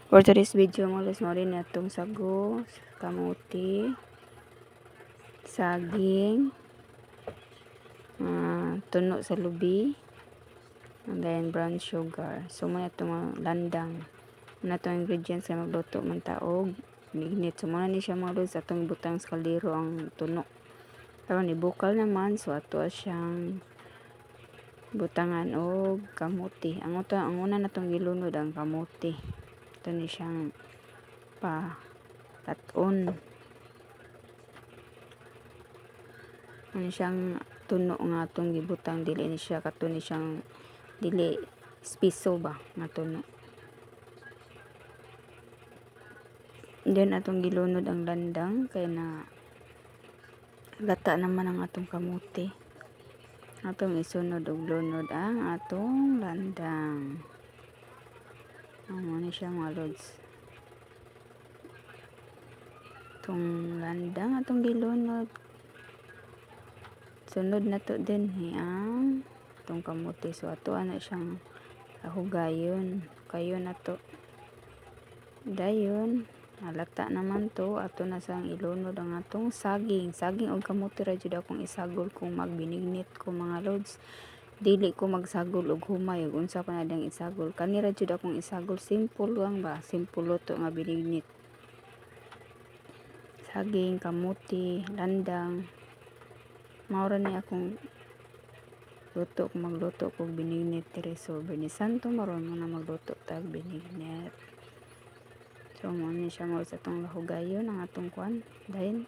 For today's video mga lods, maurin na itong sago, kamuti, saging, tuno sa lubi, and then brown sugar. So muna itong mga landang. Muna itong ingredients na magluto man taog, mignit. So muna ni siya mga lods, atong butang sa kaldero ang tuno. Pero ni bukal naman, so ato siyang butangan o kamuti. Ang una na itong gilunod ang kamuti. Ito ni siyang taton. Ano siyang tuno nga atong gibutang, dili ni siya katuni siyang dili spiso ba nga tuno. Then atong gilunod ang landang kay na lata naman ang atong kamuti. Atong isunod og lunod ang atong landang. Ano ni siya mga lods. Itong landang atong gilunod. Sunod na to din ang itong kamuti. So ato na siyang hugayon. Kayo na to. Dayon, halata naman to. Ato na sang ilunod ang atong saging. Saging o kamuti ra jud akong isagol kung magbinignit ko mga lods. Dili ko magsagol og humay ug unsa pa na dang isagol. Kani ra jud akong isagol, simple lang ba? Simple luto nga binignit. Saging, kamuti, landang. Maura ni akong luto kung magluto kog binignit diri. So binisanto maron mo na magluto tag binignit. So mo ni siya mo sa tong lahugayon ang atong kwan. Dahil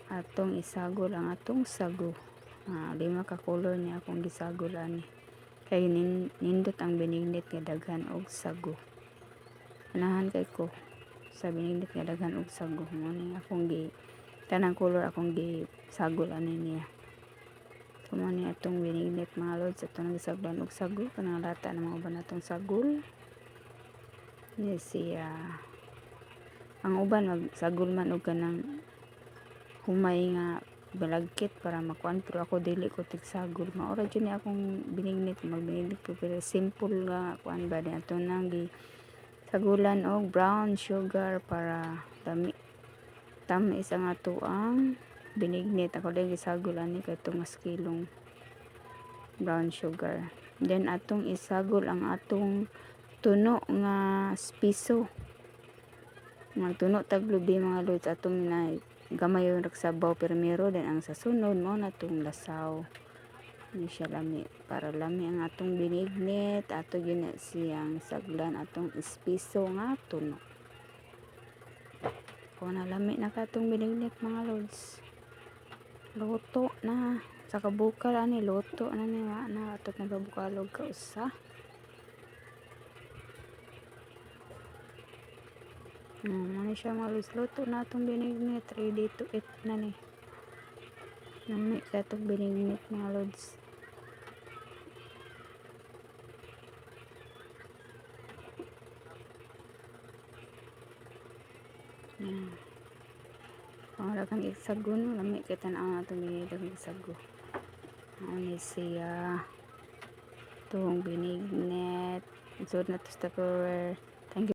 atong isagol ang atong sago. 5 ka color ni akong gisagol ani. Kay nindot ang binignit nga daghan og sago. Anahan kay ko sa binignit nga daghan og sago. Mo ni akong tanang color akong gisagol ani niya. So mo ni atong binignit mga lods, atong gisaglan og sago kanang lata na mga uban atong sagol. Ni siya ang uban magsagol man og kanang humay nga balagkit para makuan, pero ako dili ko tigsagol. Maura dyan ni akong binignit, magbinignit ko, pero simple nga kuan ba din ato nang sagulan og brown sugar para tamis ang ato ang binignit. Ako din gisagol ani kay itong mas kilong brown sugar. Then atong isagol ang atong tuno nga spiso. Magtuno tag lubi mga lods, atong gamay yung raksabaw primero, then ang sasunod mo na itong lasaw. Hindi siya lami. Para lami ang atong binignit, ato yun siyang saglan atong espiso nga tuno. Kung nalami na ka itong binignit mga lods, luto na. Sa kabukal ani, luto na niya na. Ato nagabukalog ka usa. Ano siya mga lods, luto na itong binignit, ready to eat na ni. Lami ka itong binignit mga lods. Para kang isago no, lami kita na ang atong binignit ang isago. Ano siya itong binignit. Isod na to sa Tupperware.